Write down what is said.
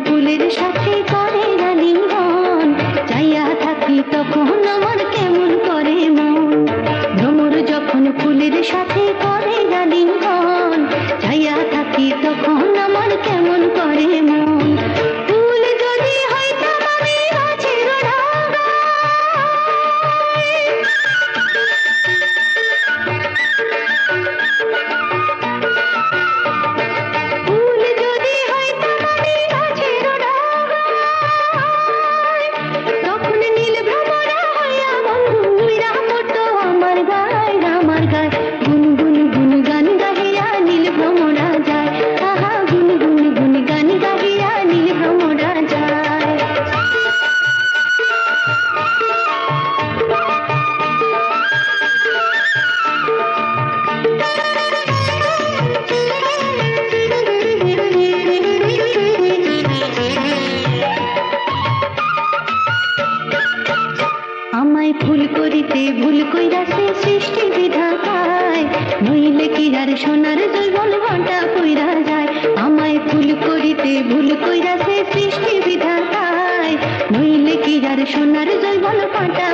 ফুলের সাথে করে আলিঙ্গন, চাইয়া থাকি তখন আমার কেমন করে মন। ভ্রমর যখন ফুলের সাথে করে আলিঙ্গন, চাইয়া থাকি তখন আমার কেমন করে মন। ফুল যদি হইতাম আমি গাছের ডাগায়, ফুল যদি হইতাম আমি গাছের ডাগায়, তখন নীল ভ্রমরা হইয়া বন্ধু উইরা পড়তো আমার গায়, আমার গায়। গুন গুন গুন গান গাহিয়া নীল ভ্রমরা যায়, আহা গুন গুন গুন গান গাহিয়া নীল ভ্রমরা যায়। আমায় ফুল করিতে ভুল কইরাছে সৃষ্টি বিধাতায়, নইলে কি আর সোনার জৈবল ঘন্টা কইরা যায়। আমায় ফুল করিতে ভুল কইরাছে সৃষ্টি বিধাতায়, নইলে কি আর সোনার জৈবল ঘন্টা